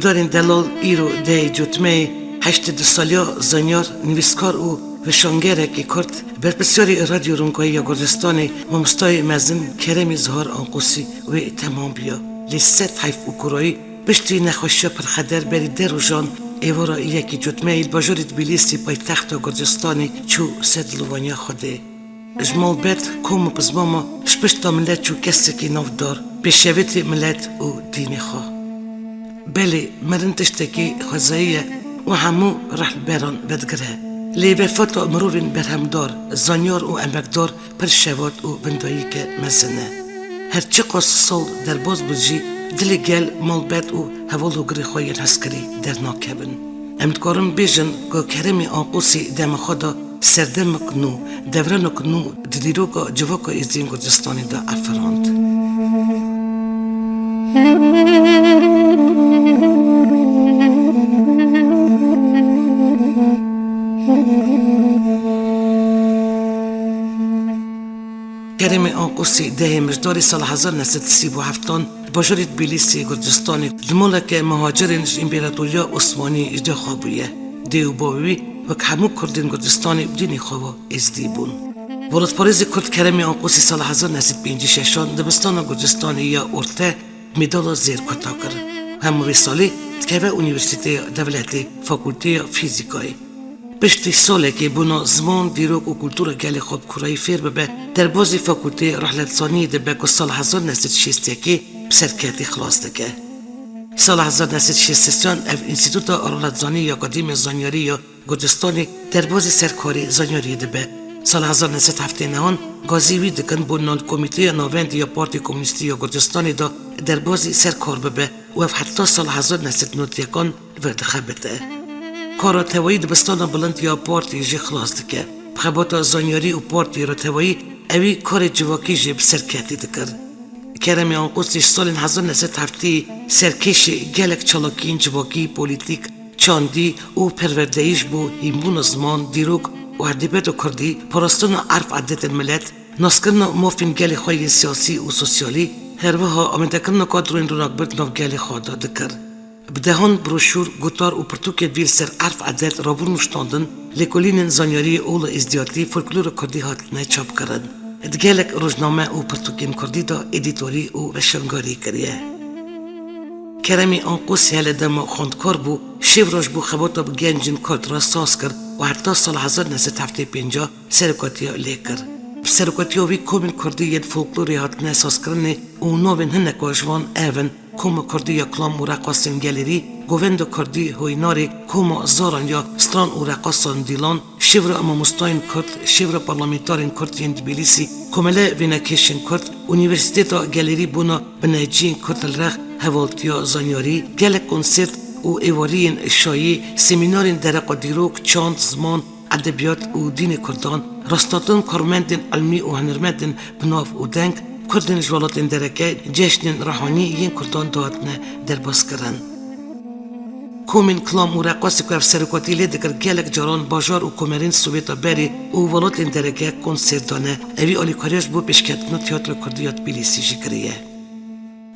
گدارین دلال ایرو دی جوتمه 8 سالیا زنیار نویسکار و وشانگره که کرد بر بسیاری رادیو رونگایی یا گردستانی ممستای مزن کرمی زهار آنقوسی و تمام بیا لیست حیف و کرایی بشتی نخوشی پر خدر بری در و جان ایوارا یکی جوتمه ایل باجوری تبلیسی پای تخت و گردستانی چو سد لوانیا خوده اجمال بد کوم بزماما شپشتا ملت چو کسی که نافدار بشویت ملت و دین خواه بله مرن تشتكي خزاية وهمو رح بران بدقره لي بفتو مرورين برهمدار زانيار و امبكدار برشوات و بندايك مزنه هرچی قاس سال در باز بجي دل گل مال بد و هوالو گری خوين هسكري در ناكبن امدكارم بيجن که کرمی آنقوسی دم خدا سردمك نو دورانك نو دديروكا جواكا ازدين گردستاني دا افراند کریم آنقوسی ده مجداری سال 1937 باجوری تبلیسی گردستانی دمالک مهاجرینش امپراتوریا عثمانی اجدا خوابیه دیو باوی و که همو کردین گردستانی بدینی خوابا ازدی بون ولد پاریزی کرد کریم آنقوسی سال 1956 دبستان گردستانی یا ارته مدال زیر کتا کرد همو سالی تکوه اونیورسیتی دولتی فاکولتی فیزیکایی بشتی ساله که بنا زمان دیروک و کلتور گل خواب کرایی فیر ببه در بازی فاکولتی رحلتزانی دبه که سال 1961 بسرکتی خلاص دکه سال 1963 اف انستیتوت رحلتزانی یا اکادمی زانیاری یا گردستانی در بازی سرکاری زانیاری دبه سال 1979 گازیوی دکن بنال کمیته ناوند یا پارتی کمونیستی یا گردستانی دا در بازی سرکار ببه و اف حتی سال 1991 ورد خبته کارا توایی دبستان بلند یا پارتی جی خلاص دکه بخباتا زانیاری و پارتی را توایی اوی کار جواکی جی بسرکتی دکر کرمی آنقوسیش سال 1970 سرکش گلک چالاکین جواکی پولیتیک چاندی و پروردهیش بو هیمون زمان دیروک و هردیبت و کردی پراستان عرف عدت الملت ناسکرن موفین گل خواه سیاسی و سوسیالی هروها آمدکرن کادرین روناک برد ناف گل خواهد دکر بدهان بروشور گوتار و پرتوک ویل سر عرف عدت رابور نشتاندن لکولین زانیاری اول ازدیاتی فولکلور کردی هاتنه چاپ کرد ادگلک روزنامه و پرتوکین کردی دا ادیتوری و وشنگاری کریه کرمی آنقوسی هل دم خوندکار بو شیوراش بو خباتا بگنجین کرد را ساز کرد و حتی سال 1975 سرکاتیا لیکر سرکاتیا وی کومین کردی ید فولکلوری هاتنه ساز کرنه و نوین هنک واجوان ایون کوم کردی یا کلام و رقاصین گلری گووند کردی هویناری کوم زاران یا ستران و رقاصان دیلان شیور اما مستاین کرد شیور پارلمانتارین کرد ین تبلیسی کومله وینکیشن کرد اونیورسیتتا گلری بونا بناجین کرد الرخ هوالتیا زانیاری گل کنسرت و ایوارین شایی سمینارین درق دیروک چاند زمان ادبیات و دین کردان راستاتن کارمندین علمی و هنرمندین بناف و دنگ کردن جوالاتین درکه جشن روحانی این کردان دادنه در باز کرن کومین کلام و رقاصی که سرکاتی لیدکر گلک جاران باجار و کومرین سویتا بری و ولاتین درکه کنسرت دانه اوی آلیکاریش بو پیشکتن تیاتر کردیات بیلیسی جکریه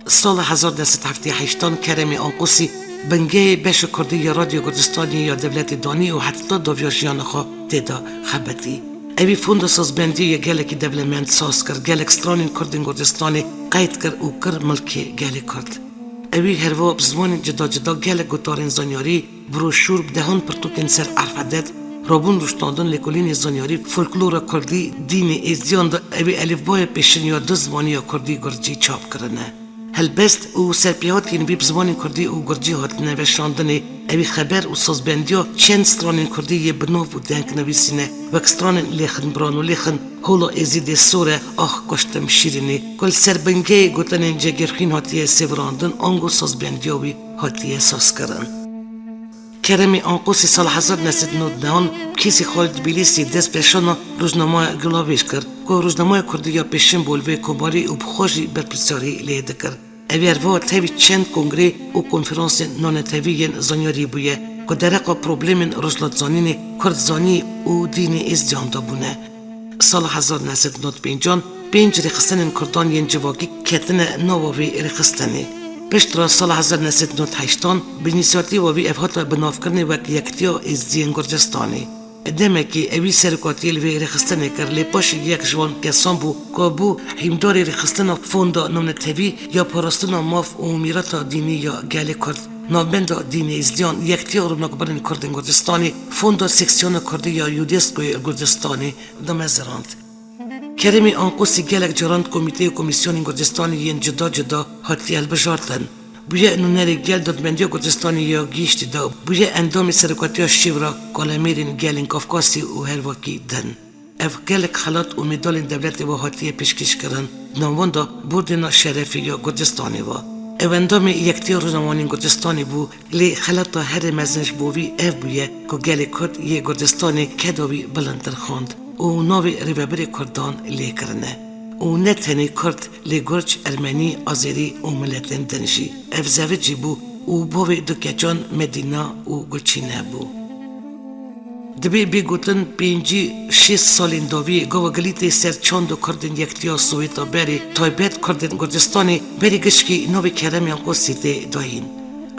سال 1978 کرمی آنقوسی بنگه بش کردی یا رادیو گردستانی یا دولت دانی و حتی داویاجیان خواه دیدا خبتی اوی فوند سازبندی یا گلکی دولمند ساز کرد گلک سترانین کردین گردستانی قید کرد و کر ملکی گلی کرد اوی هروا بزمان جدا جدا گلک گوتارین زانیاری بروشور بدهان پرتوکین سر عرفدت رابون روشتاندن لکولین زانیاری فولکلور کردی دین ازدیان دا اوی الفبای پیشن یا دو زمانی یا کردی گرجی چاپ کرنه هلبست و سرپیهاتین وی بزمانین کردی و گرجی هاتنه و شاندنه اوی خبر و سازبندیا چند سترانین کردی یه بناف و دنگ نویسینه و اکسترانین لیخن بران و لیخن هولا ازید سوره آخ کشتم شیرینه کل سربنگه گوتنین جگرخین هاتیه سیوراندن آنگو سازبندیاوی هاتیه ساز کرن کرم آنقوسی سال 1999 کسی خالد تبلیسی دست بشان روزنامه گلاویش کرد که روزنامه کردی یا پیشین بولوی کباری و بخوشی برپرسیاری لیده کرد. اویر و تاوی چند کنگره و کنفرانس نان تاوی زانیاری بویه که درقا پروبلم رجلت زانین کرد زانی و دین ازدیان دا بونه. سال 1995 5 رخصتن کردان ین جواگی کتن نووی رخصتنی. پشت سال 1998 بنیسیاتی و وی افهات بناف کرنی وک یکتیا ازدیان گرجستانی. دمه که اوی سرکاتیل وی رخصتنی کر لیپاش یک جوان کسان بو که بو حیمداری رخصتن فوندا نمن تاوی یا پرستن ماف و میراتا دینی یا گلی کرد. نابند دین ازدیان یکتیا رو نکبرین کردن گرجستانی فوندا سکسیون کردی یا یودیسکوی گرجستانی دمزراند. کرمی آنقوسی گلک جراند کمیته و کمیسیون گرجستانی ین جدا هاتی البجارتن. بویه نونری گل دادمندی گرجستانی یا گیشتی دا بویه اندام سرکاتی شیورا کالمیرین گلین کافکاسی و هرواکی دن. اف گلک خلات و میدالین دولت و هاتی پیشکش کرن ناموان دا بردنا شرفی یا گرجستانی و. اندام یکتی روزنامه‌نگاری گرجستانی بو لی خلات هر مزنش بوی اف بویه که گلی کرد یه گرجستانی کداوی بلندتر خواند. و نوی ریبابری کردان لی کرنه و نه تنی کرد لی گرچ ارمنی آذری و ملتن دنجی افزوجی بو و باوی دکجان مدینه و گلچینه بو دبی بیگوتن 5-6 سالین داوی گاو گلیتی سر چاندو کردن یکتیا سویتا بری تایبت کردن گرجستانی بری گشکی نوی کرمی آنقوسی دی داین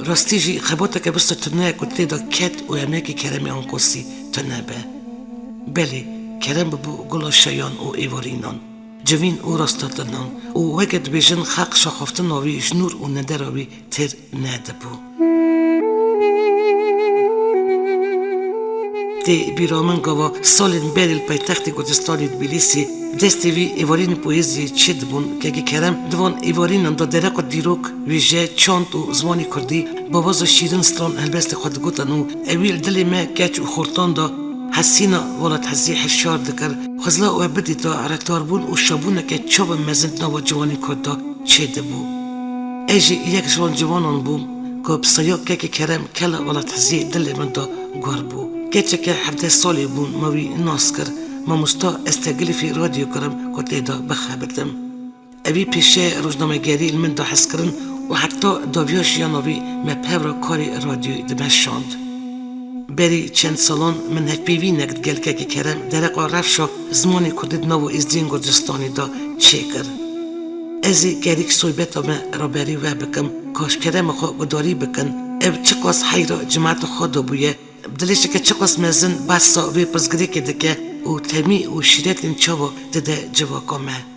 راستی جی خباتا که بست تنه کتی دا کت و امنکی کرمی آنقوسی تنه به بلی کرم بو گلا شیان و ایوارینان جوین او راستاتنان و وقت بیشن خاق شخافتن آوی جنور و ندر آوی تر نده بو دی بیرامن گوا سالین بیریل پایتخت گرجستانی تبلیسی دستی وی ایوارین پویزی چید بون که کرم دوان ایوارینان دا درق دیروک ویژه چاند و زمانی کردی باباز شیرین ستران البست خود گوتن و اویل دلی ما کچ و خورتان دا حسینا ولد حزیح الشار دکر خزلا و بدی تا عرطار بون و شابونه که چوب مزند نوا جوانی کدا چیده بو ایجی یک جوان جوانان بوم که بسیار که کرم کلا ولد حزیح دل من دا گوار بو کچه که 17 سالی بون موی ناس کر ما مستا استقلی فی رادیو کرم که تیدا بخبردم اوی پیشه روزنامه گری من دا حس کرن و حتی داویاش یانوی مپهورا کاری رادیو دمشاند بری چند سالان من هفپیوی نگد گل که کرم درقا رفشا زمانی کدید نو ازدین گرجستانی دا چه کر ازی گریک صحبت ما را بری و بکم کاش کرم خو گداری بکن اب چقاس حیرا جماعت خود بویه بدلیشه که چقاس مزن بسا وی پزگری که دکه و تمی و شیرت چاوا دده جواکا ما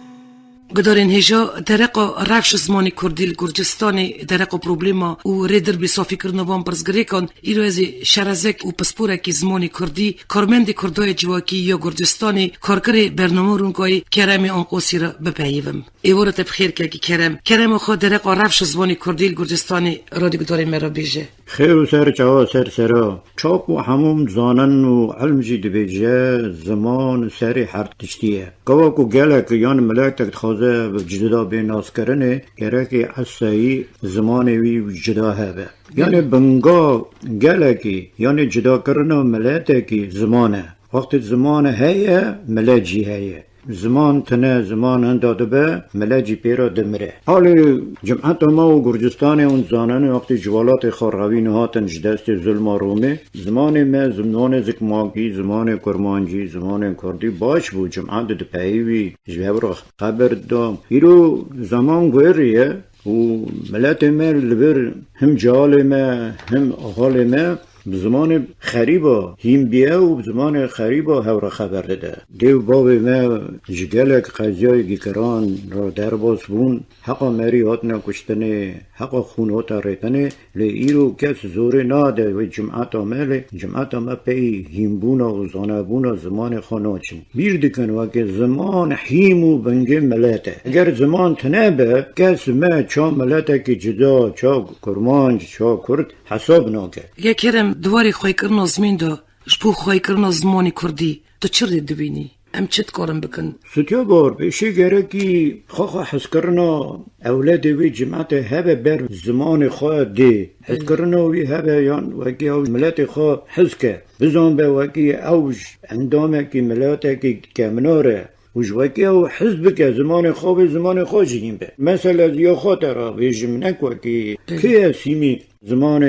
گدارین هجا درقا رفش زمانی کردیل گرجستانی درقا پروبلیما و ریدر بی صافی کرنوان برزگری کن ایرو ازی شرزک و پسپورکی زمانی کردی کارمند کردای جواکی یا گرجستانی کارکر برنامه رونگای کرمی آنقوسی را بپیوم ایوارت بخیر که کرم خود درقا رفش زمانی کردیل گرجستانی را دیگدارین مرا بیجه خیر و سر چاوا سر چاپ و هموم زانن و علم جید بیجه زمان سری حرد تشتیه گواکو گلک یان ملکتک خوزه جدا به ناس کرنه گرکی حسایی زمانی وی جدا هبه یعنی بنگا گلکی یعنی جدا کرنه ملکتکی زمانه وقت زمان هیه ملجی هیه زمان تنه زمان انداده به ملجی پیرا دمره حالی جمعت ما و گرجستان اون زانن وقتی جوالات خارغوی نهاتن جدست ظلم رومه زمان ما زمان زکماکی زمان کرمانجی زمان کردی باش بود جمعت ده پیوی جوهر خبر دام ایرو زمان گویریه و ملت ما لبر هم جال ما هم احال ما بزمان خریبا هیم بیا و بزمان خریبا هور خبر ده دیو باب ما جگلک قضیای گیکران را در باز بون حقا مری هات نکشتنه حقا خون هات ریتنه لی ایرو کس زوره ناده و جمعت آمه پی هیم بونا و زانه بونا زمان خاناچن بیر دکن و که زمان هیم و بنگه ملته اگر زمان تنبه کس ما چا ملته که جدا چا کرمانج چا کرد حساب ناکه دواری خواه کرنا زمین دا شپو خواه کرنا زمانی کردی تو چرا دبینی؟ ام چت کارم بکن ستیا بار بشه گرکی خواه حس کرنا اولاد وی جماعت هبه بر زمان خواه دی حس کرنا وی هبه یان وکی او ملت خواه حس که بزن به وکی اوج اندامه که ملت که کمناره وجوکی او حزب که زمان خواه جیم به مثلا یا خاطر ویجم نکوکی که سیمی زمان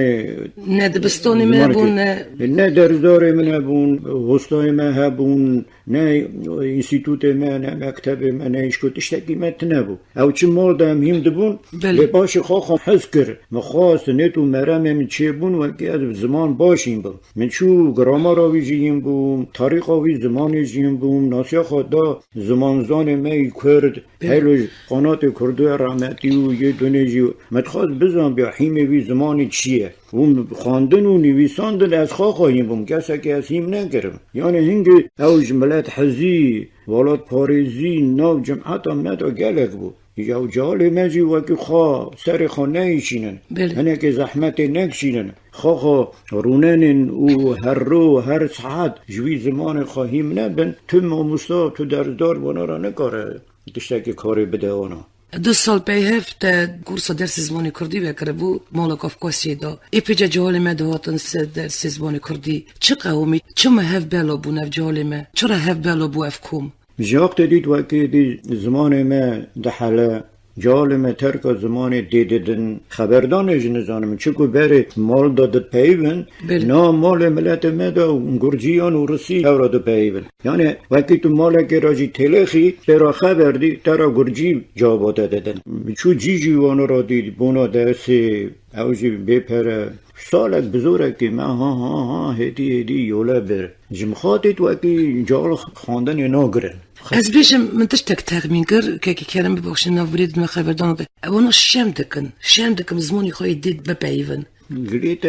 نه دبستانی من بون نه درزدار من بون وستای من هبون نه انستیتوت من نه مکتب من نه اشکو تشتکی من تنبو او چه مال دم هیم دبون لباش خواهم حس کر مخواست نتو مرم من چه بون وکی از زمان باشیم بون من چو گرامار آوی جیم بون تاریخ آوی زمان جیم بون ناسیا خدا زمان زان می کرد هلوش قنات کردو رحمتی و یه دونه جیو متخواست بزن بیا حیمه زمانی چیه اون خواندن و نویساندن از خواهیم بوم کسی که از هیم نگرم یعنی هنگی اوج ملت حزی ولاد پاریزی نو جمعت هم ندا گلک بود یا جال مجی وکی خواه سر خواه نیشینن هنه که زحمت نکشینن خواه رونن و هر رو هر ساعت جوی زمان خواهیم نبن تو ماموستا تو درزدار وانا را نکاره تشتاکی کاری بده وانا 2 سال پیهفت کورس درس زبان کردی بکره بو مال کافکاسی دا ایپیجا جهال ما دهاتن درس زبان کردی چه قومی چه مهف بلا بو نف جهال ما چرا هف بلا بو افکوم جاقت دید وکی دی زمان ما دحله جال ما ترک زمان دیدن خبردانش نزانم چکو بره مال داد پیون نا مال ملت ما دا گرجیان و روسی اورا دا پیون یعنی وکی تو مال که راجی تلخی ترا خبر دی ترا گرجی جواب دادن چو جی جیوان را دید بونا درسی اوجی بپره سالک بزرگ که من ها هدی یولا بر جمخاطت وکی جال خواندن ناگرن از بیشم من تشتک تخمین کر که کرم ببخش نورید من خبردان ده اونا شم دکن زمانی خواهی دید بپیون گلیت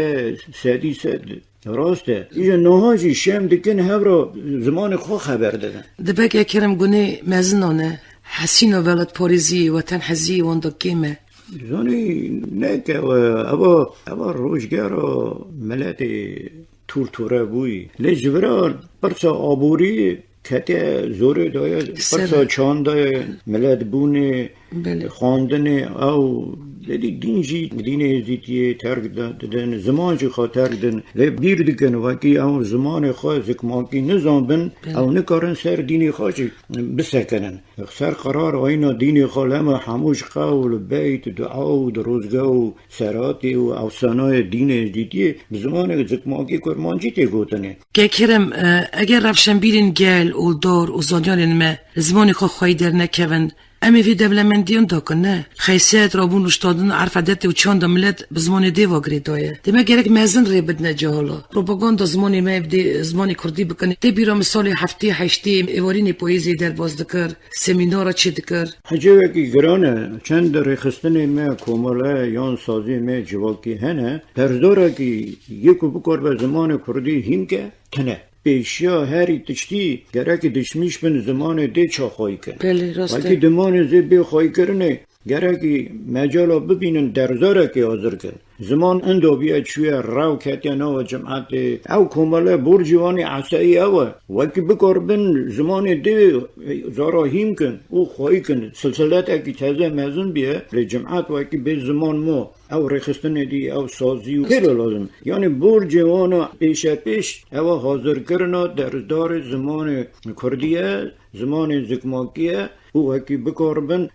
سدی سد راسته ایجا نهاجی شم دکن هفرا زمان خواه خبر دادن ده بگه کرم گونه مزنانه حسین و ولد پاریزی و تن حزی واندا کیمه زانی نکه اوا روشگارا ملت تورتوره بوی لجورا پرسا آبوری کته زوره داید پرسا چانده ملت بونه خواندن او لیدی دین ازیتیه ترک دادن زمان چی خواه ترک دادن لی بیر دکن وکی او زمان خواه زکماکی نظام بن او نکارن سر دینی خواه چی بسکنن سر قرار آینا دینی خواه لما حموش قول بیت دعا و روزگاه و سراتی و افسانای دین ازیتیه بزمان زکماکی کرمانجی تی گوتنه که کرم اگر رفشن بیرین گل و دار و زانیان ما زمانی خواهی در نکون امی وی دولمندیان داکن نه خیسیت رابون اشتادن عرفدت و چاند ملت بزمان دیوا گریدایه دیمه گرک مزن ری بدنه جهالا پروپاگاندا زمانی ما بدی زمانی کردی بکنه دی بیرا مثال هفته هشته ایوارین پویزی در باز دکر سمینارا چی دکر حجه وکی گرانه چند رخستن ما کوماله یان سازی ما جواکی هنه درزداره که یکو بکار به زمان کردی هیم که تنه پیشیا هری تشتی گرک دشمیش بن زمان دی چا خواهی کن بله راسته وکی دمان زی بی خواهی کرنه گرکی مجالا ببینن درزاره که حاضر کن زمان اندو بیاد شویه رو کتینا و جمعت او کماله برجوانی عصایی اوه وکی بکار بن زمان دی زارا هیم کن او خواهی کن سلسلت اکی تازه مزن بیه لجمعت وکی به زمان ما او رخستن دی او سازی و پیلو لازم یعنی برجوانا پیش او حاضر کرنا درزدار زمان کردیه زمان زکماکیه او هکی بکار بن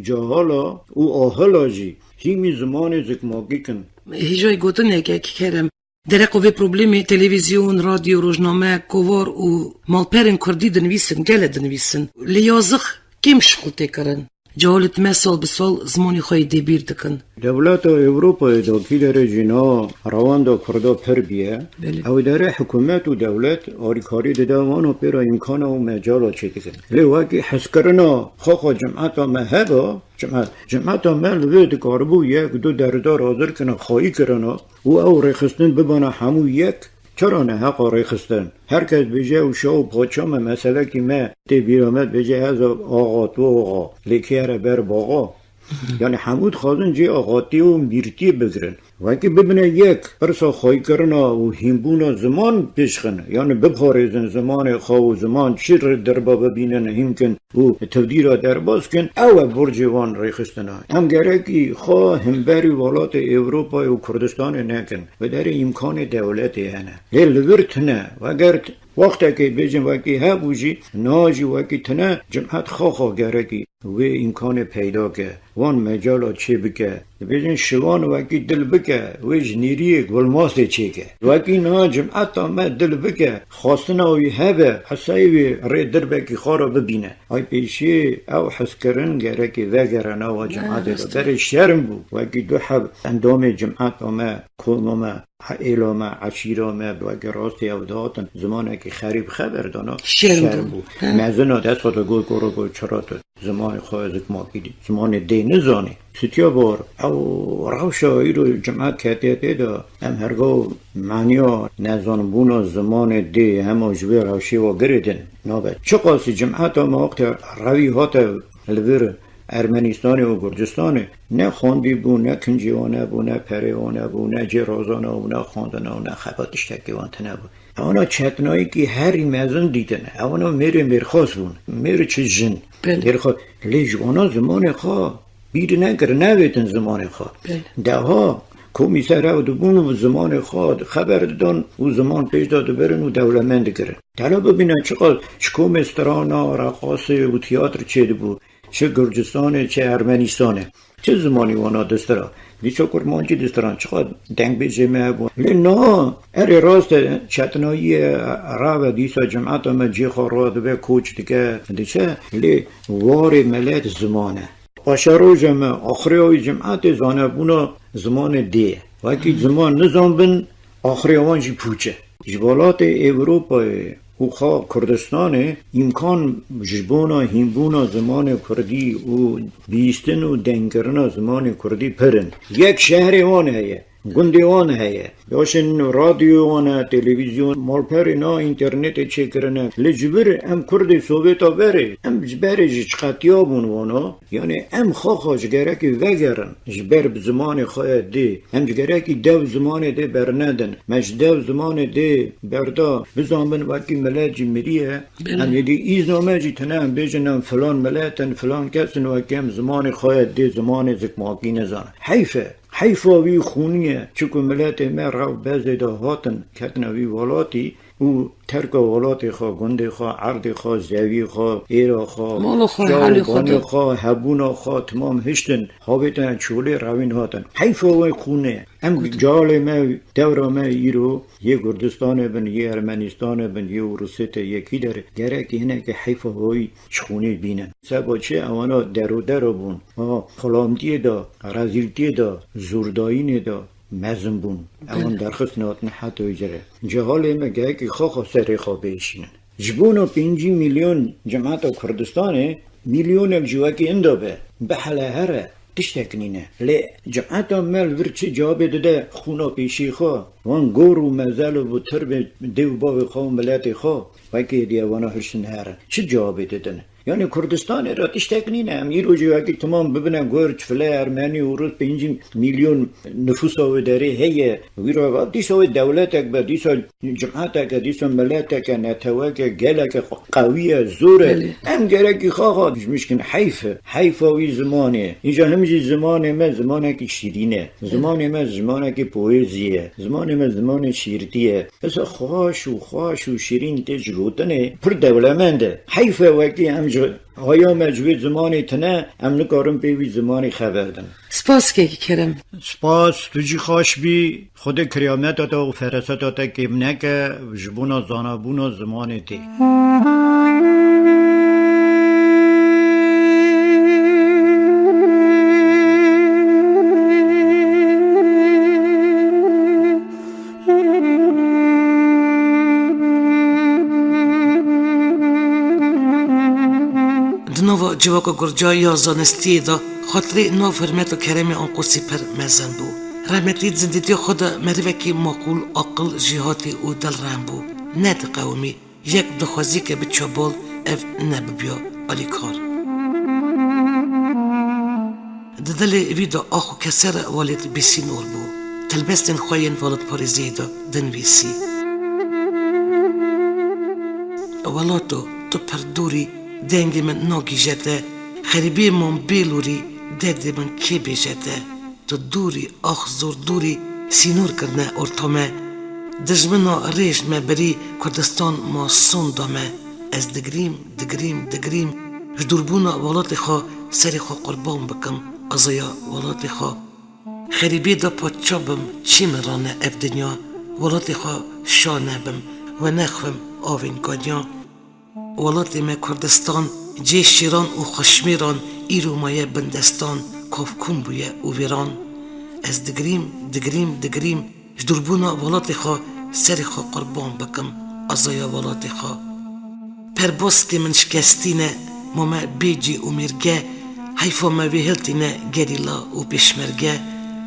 جهالا او آهلا جی هیمی زمان زکماکی کن هیجای گوتنه که کرم در قوی پروبلمی تلویزیون رادیو روزنامه کوار و مالپرین کردی دنویسن گله دنویسن لیازخ کم شغل کرن جهالت ما سال بسال زمانی خواهی دبیر دکن دولت اوروپا داکی در جنا روان دا کردا پر بیه او در حکومت و دولت آریکاری داوانو پیرا امکان و مجالا چه دکن لیواکی حس کرنا خواه جمعت ما هبا جمعت ما لوید کاربو یک دو دردار حاضر کنه خواهی کرنا او رخستن ببانا همو یک چرا نه حق رخستن هر کس بجه و شاو پاچام مسئله که ما تی بیرامد بجه از آقا تو آقا لیکیره بر باقا یعنی حمود خواهدن جی آقاتی و میرتی بگرن وکی ببینه یک پرسا خواهی کرنا و هیمبونا زمان پیشخن یعنی بپارزن زمان خواه و زمان چیر دربا ببینن هیمکن و تودیرا درباز کن او برجوان ریخستنا هم گرکی خواه همبری والات اوروپا و کردستان نکن و در امکان دولت هنه لورت نه و اگر وقتی که بیجن وکی ها بوجی ناجی وکی تنه جمعت خواه گرکی و امکان پیدا که وان مجالا چی بکه بیجن شوان وکی دل بکه و جنیری گلماس چی که وکی نا جمعت آمد دل بکه خواستنا وی هبه حسایی وی ری در بکی خارا ببینه های پیشی او حس کرن گرکی وگرنا و جمعت در شرم بو وکی دو حب اندام جمعت آمد کلمه ایلامه عشیرامه وکی راستی او داتن زمانه که خریب خبر دانا شرم بو مزنا دست خود گل گرو گل چرات زمان خواهد ماکیدی زمان دی نزانی ستیا بار او روشا ایرو جمعت کتیته دا هم هرگاه معنیا نزان بونا زمان دی همه جوی روشی و گردن نابد چه قاسی جمعت هم وقت روی هات الور ارمنستان و گرجستان نه خواندی بو نه کنجیوانه بو نه پریوانه بو نه جرازانه بو نه خواندنه و نه خباتش تکیوانتنه بو اونا چتنایی که هری مزن دیدنه اونا میره مرخواست بون میره چه جن مرخواست لیجوانا زمان خواه بیر نگر نویتن زمان خواه ده ها کمیسر او بون و زمان خواه خبر دادن و زمان پیش داده برن و دولمند گرن حالا ببینن چقدر چکم استرانا رقاصه و تیاتر چه بود چه گرجستانه چه ارمنستانه چه زمانی وانا دسترا لیچو کرمانجی دستران چقدر دنگ بیجه بود لینا اری راست چتنایی را و دیسا جمعت همه جی خوراد به کوچ دیگه دیچه لی وار ملت زمانه آشارو جمعه آخری های جمعت زانه بونا زمان دیه وکی زمان نظام بن آخری وانجی پوچه جبالات اوروپای و خواه کردستان امکان جبونا هیمبونا زمان کردی و بیستن و دنگرنا زمان کردی پرن یک شهر وان هیه گندی وان هیه یاشن رادیو وان تلویزیون مالپر نا اینترنت چه کرنه لجبر ام کرد سوویتا بره ام جبر جقتیا بون وانا یعنی ام خواه جگرکی وگرن جبر بزمان خواه دی ام جگرکی دو زمان دی برندن مش دو زمان دی بردا بزامن وکی ملت جمریه ام یدی ایزنامه جی تنم بیجنم فلان ملتن فلان کسن وکی ام زمان خواه دی زمان زکماکی نزان حیفا وی خونیه چکو ملت ما رو بزیده هاتن کتنا وی والاتی او ترک والاتی خواه گنده خواه عرض خواه زوی خواه ایرا خواه شاوبانی خواه هبونا خواه تمام هشتن حابتن چوله روین هاتن حیفا وی خونه ام جال ما دورا ما ایرو یه گردستان بن یه ارمنستان بن یه روسیت یکی داره گره که اینه که حیفا وی چخونه بینن سبا چه اوانا درو بون خلامتی دا رزیلتی دا زورداین دا مزن بون اوان درخست ناتن حتی جره جهال مگه که خواه سری خواه بیشینن جبونا 5 میلیون جماعت کردستانه میلیون الجواکی اندابه بحله هره تشتکنینه لی جماعت مل ورچه جواب داده خونا پیشی خواه وان گور و مزل و ترب دیو باوی خواه ملت خواه وکی دیوانا هرشن هره چه جواب دادن یعنی کردستان را تشتکنینه امیرو جواکی تمام ببینن گرج فله ارمنی و روز 5 میلیون نفوس او داره هیه ویرا دیسا دولتک با دیسا جماعتک دیسا ملتک نتوک گلک قویه زوره ام گرکی خواه مشکن حیفه وی زمانه اینجا همجی زمان ما زمانه که شیرینه زمان ما زمانه که پویزیه زمان ما زمان شیرتیه بس خواش و شیرین تجرودنه پر دولمنده حیفه وکی همجا آیا مجوی زمانی تنه ام نکارم پیوی زمانی خبردن سپاس که کرم سپاس تجی خوش بی خود کریامت آتا و فرست آتا که منکه جبونا زانابونا زمانی تی نو جواکو گرجایی ها زانستی دا خاطری نو فرمت و کرم آنقوسی پر مزن بو رحمتی زندگی خود مروکی مقول عقل جهاتی او دل رحم بو ند قومی یک دخوازی که به چابال اف نببیا آلی کار ددل ویدا آخو کسر والد بیسی نور بو تلبستن خوین والد پارزیدا دنویسی ولاتو تو پردوری دنگ من ناگی جده خریبی من بیلوری درد من کی بیجده تو دوری آخ زور دوری سینور کرنه ارتامه دجمنا ریش ما بری کردستان ما سون دامه از دگریم جدوربونا ولات خوا سری خوا قربان بکم ازایا ولات خوا خریبی دا پاچابم چی مرانه اف دنیا ولات خوا شانه بم و نخوم آوین گانیا ولات ما کردستان جه شیران و خشمیران ایرو مایه بندستان کافکون بویه و ویران از دگریم جدوربونا ولات خوا سری خوا قربان بکم ازایا ولات خوا پر باسکی من شکستینه ماما بیجی و مرگه حیفا ما ویهلتینه گریلا و پیشمرگه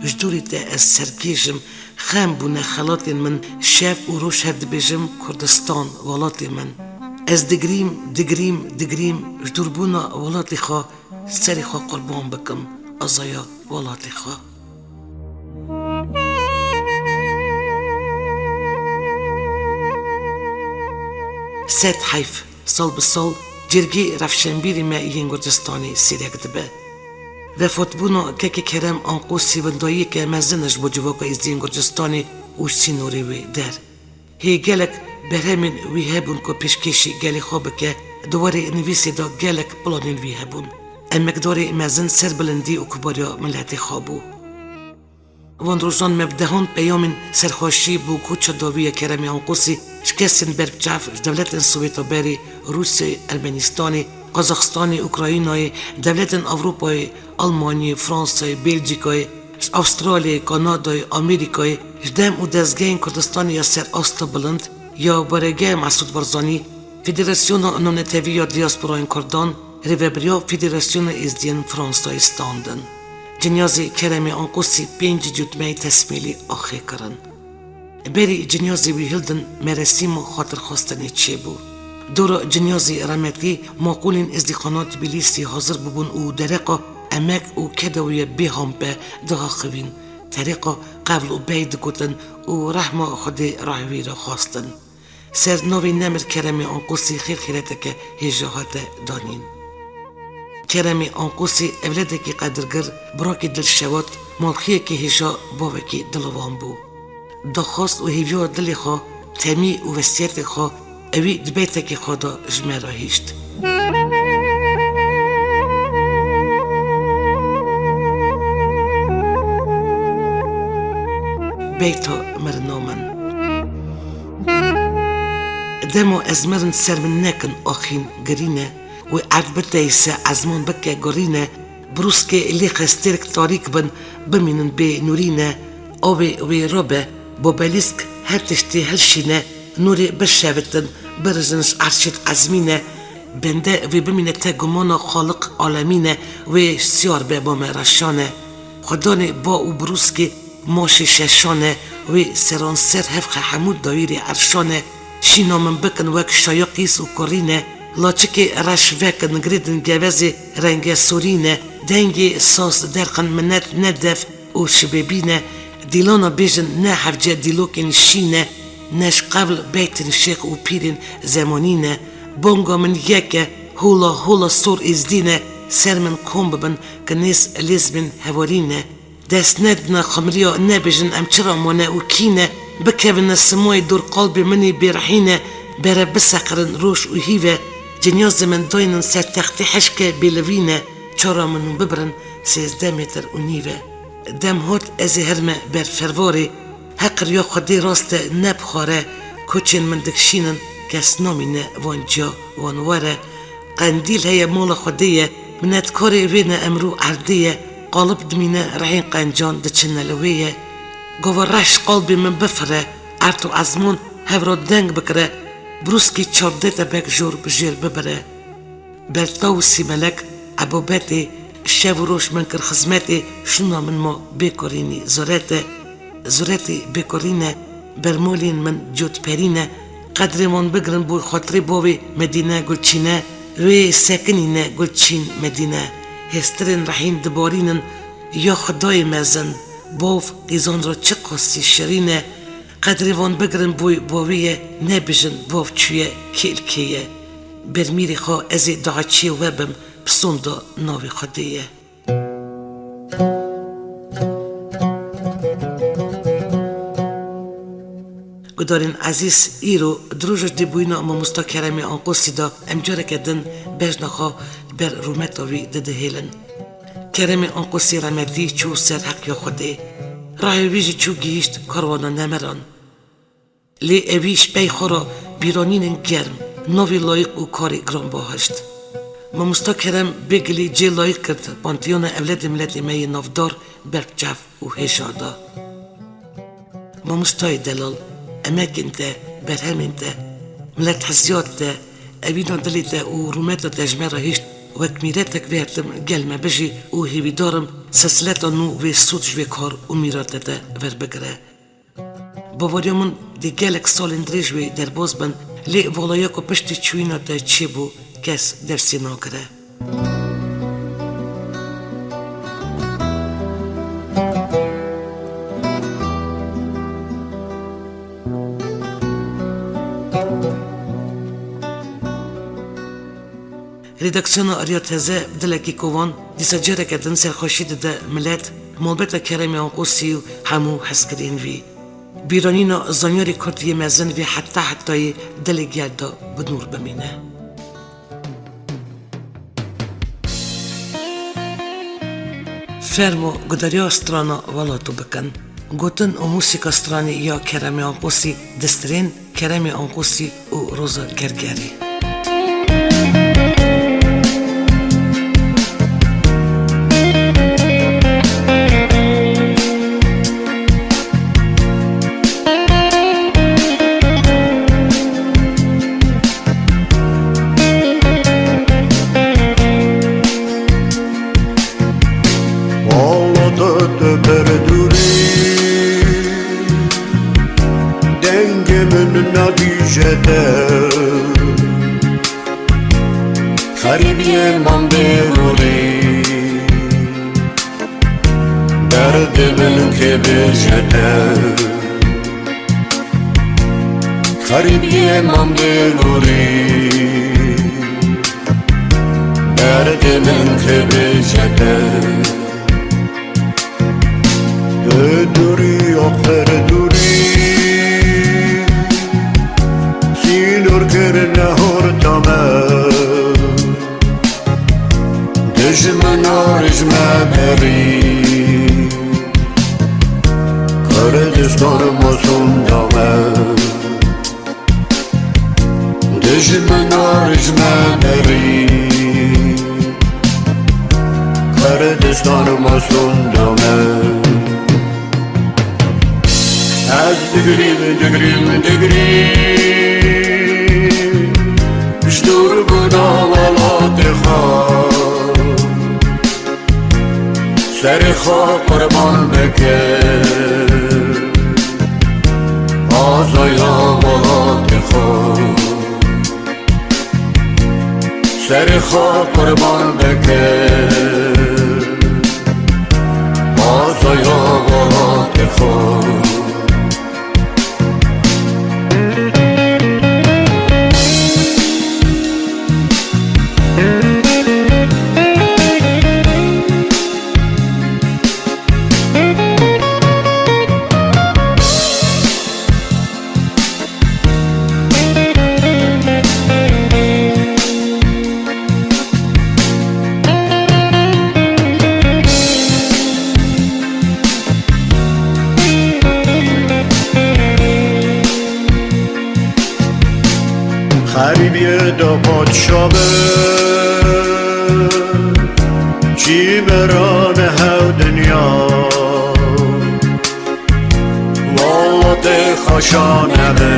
جدوریت از سرگیجم خم بونه خلاتین من شف و روش هد بیجم کردستان ولات من از دگریم جدوربونا ولات خوا سری خوا قربان بکم ازایا ولات خوا سد حیف سال به سال جرگی رفشنبیری ما این گرجستانی سیرک دبه و فتبونا که کرم آنقوسی بندایی که مزنش با جواقع از این گرجستانی اوش سینوری وی در هی گلک برهمین وی هبون که پیشکشی گلی خوابه که دواره نویسی دا گلک پلانین وی هبون ام مقداری مزن سر بلندی و کباریا ملت خوابو وان روزان مبدهان پیامین سرخوشی بو کوچ داوی کرمی آنقوسی شکستن بربجاف دولت سوویت بری روسیه ارمنستانی قزاقستانی اوکراینای دولت اروپای آلمانی فرانسه بلژیکای استرالیا کانادای آمریکای جدم و دزگین کردستانی یا سر آستا بلند یا برگه مسعود برزانی فدراسیون نونتوی یا دیاسپورای کردان ریوبریا فدراسیون ازدین فرانسای استاندن جنیازی کرمی آنقوسی 5 جتمه تسمیلی آخی کرن بری جنیازی وی هلدن مرسیم و خاطر خواستنی چه بو دورا جنیازی رحمتی معقولین ازدیخانات بیلیسی حاضر ببون او درقا امک و کدوی بیهم به دها خوین طریقا قبل و بید گوتن و رحمه خود راهوی را خواستن سر نوی نمر کرمی آنقوسی خیر خیرته که هجاهات دانین کرمی آنقوسی اولاده که قدرگر براکی دل شواد مالخیه که هجا باوکی دلوان بو دخواست و هیویا دلی خواه تمی و وسیعت خواه اوی دبیته که خدا جمع را هیشت بیتا مرنامن دمو از مرن سر من نکن آخین گرینه و عربته ایسا ازمان بکه گرینه بروس که لیخ استرک تاریک بن بمینن به نورینه آوی وی رابه با بلیسک هر تشتی هلشینه نوری بشوتن برزنش عرشت عزمینه بنده وی بمینه تگمان خالق عالمینه وی سیار به با مرشانه خدانه با او بروس که ماشی ششانه وی سران سر هفخ حمود دایری عرشانه شینامن بکن وک شایقیس و کرینه لاچکی رش وکن گریدن گوزی رنگ سورینه دنگی ساس درقن منت ندف و شبابینه دیلانا بیجن نه حفجه دیلوکن شینه نش قبل بیتن شیخ و پیرین زمانینه بونگا من یکه هولا سور ازدینه سر من کم ببن که نیس لیزبن هوارینه دست ندنا خمریا نبیجن ام چرا مانه و کینه بکوین سمای دور قلبی منی بیرحینه بره بسقرن روش و هیوه جنیاز من داینن سر تختی حشکه بیلوینه چرا منو ببرن 13 متر و نیوه دم هات از هرمه بر فرواری حقر یا خودی راست نبخاره کوچین من دکشینن کس نامینه وانجا وانواره قندیل هیا مولا خودیه منت کاری وینه امرو عردیه قالب دمینه رحین قنجان دچنه لویه گوه رش قلبی من بفره ارتو ازمون هفرا دنگ بکره بروسکی چارده تبک جور بجیر ببره بلتاو سی ملک عبابتی شب و روش من کر خزمتی شنا من ما بکرینی زورتی بکرینه برمولین من جود پرینه قدر من بگرن بوی خاطری باوی مدینه گلچینه وی سکنینه گلچین مدینه هسترین رحین دبارینن یا خدای مزن باف قیزان را چه قاسی شرینه قدریوان بگرن بوی باویه نبیجن باف چویه کیلکیه برمیری خواه ازی دعاچی وبم پسوندا ناوی خودیه گدارین عزیز ایرو دروجش دی بوینا اما مستا کرمی آنقوسی دا امجاره کدن بجنخوا بر رومتاوی دده هیلن کرمی آنقوسی رمدی چو سر حق یا خوده راه ویجی چو گیشت کاروانا نمران لی اویش بی خورا بیرانین گرم نوی لایق و کاری گرام باهشت ما مستا کرم بگلی جی لایق کرد پانتیون اولاد ملت می نافدار برچف و هشادا ما مستای دلال اماكن ده برهمن ده ملت حسيات ده أبينا دلي ده ورومات تجمع هيشت وكميراتك بيهتم جلما بجي وهي بدارم سلسلة نو في صوت جوي كار وميرات ده وربقرة باباريامون دي جالك سالن دريجوي در بازبن لي والاياكو بشتي چوينا ده چيبو كس درسي ناكره ریدکسیون آریات هزه دلکی کوان دیسا جره کدن سرخوشی ده ملت محبت کرمی آنقوسی و همو حسکرین وی بیرانینا زانیاری کردی مزن وی حتی دل گردا بدنور بمینه فرمو گداریا استرانا والاتو بکن گوتن و موسیقى استرانی یا کرمی آنقوسی دسترین کرمی آنقوسی و روزا گرگری خریبیه من بیروری درد من که بجده خریبیه من بیروری درد من که بجده دوری آخر دوری سینور کرنه هرتامه دجمنا رجمه بری کردستان مسون دامه دجمنا رجمه بری کردستان مسون دامه از دگریم شدور بنا ولات خواه سر خواه قربان بکر آزایا ولات خواه سر خواه قربان بکر آزایا ولات خواه خریبیه دا پادشابه چی بران هاو دنیا والا ده خشانه به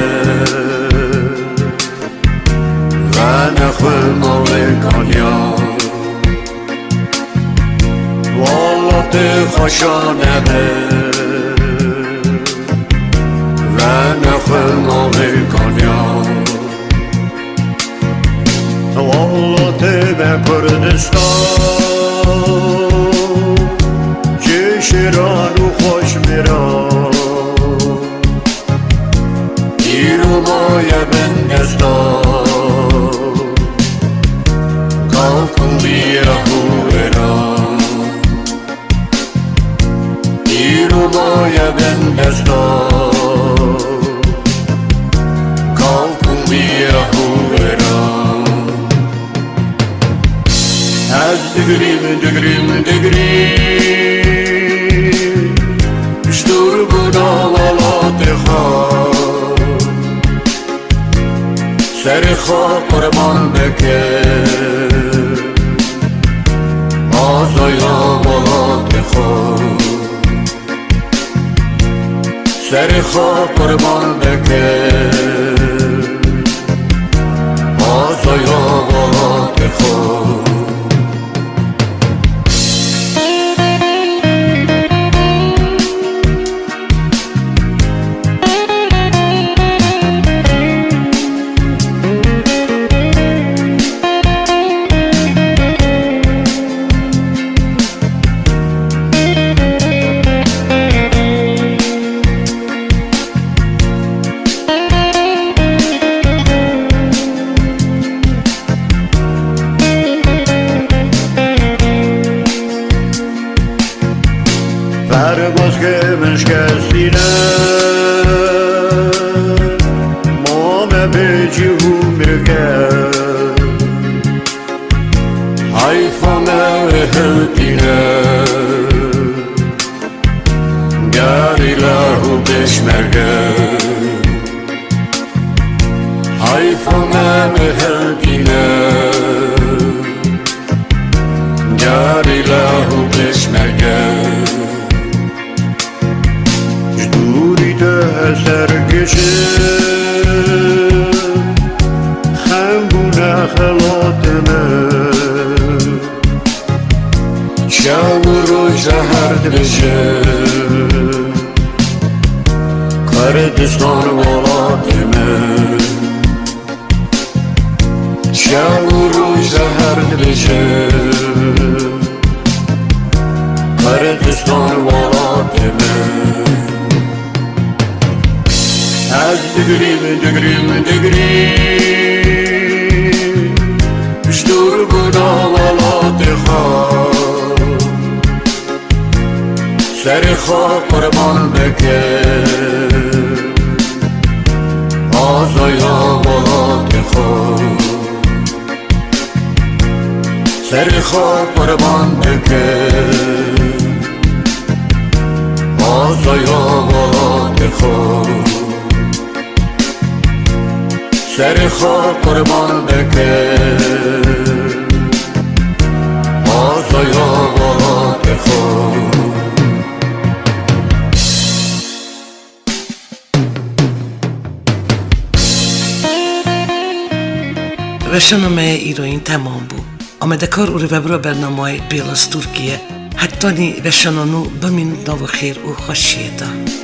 و نخل مالکانیا والا ده خشانه به و نخل مالکانیا والله به کردستان شیران و خوش میران ایرو مایه بندستان کافکن بیا هوران ایرو مایه بندستان کافکن بیا هوران از دگریم شدور بنا ولات خواه سر خواه قربان بکر آزایا ولات خواه سر خواه قربان بکر آزایا ولات خواه پرواز که من شکستینه مام بیجی و مرکه حیفا مهدینه گری لهو بشمرگه حیفا مهدینه گری لهو بشمرگه دوری ده سرگشه خمبونه خلاتمه شب و روز هر بشه کردستان ولاتمه شب و روز هر بشه کردستان ولاتمه از دگریم شدور بنا ولات خواه سر خواه قربان بکر آزایا ولات خواه سر خواه قربان بکر آزایا ولات خواه سر خواه قربان بکر آزایا ولات خواه برنامه ایرانی تمام بود. آمده کار او رو ببرو برنامه بیلاس ترکیه. حتی نی برنامه بمین نو خیر و خوشیه دا.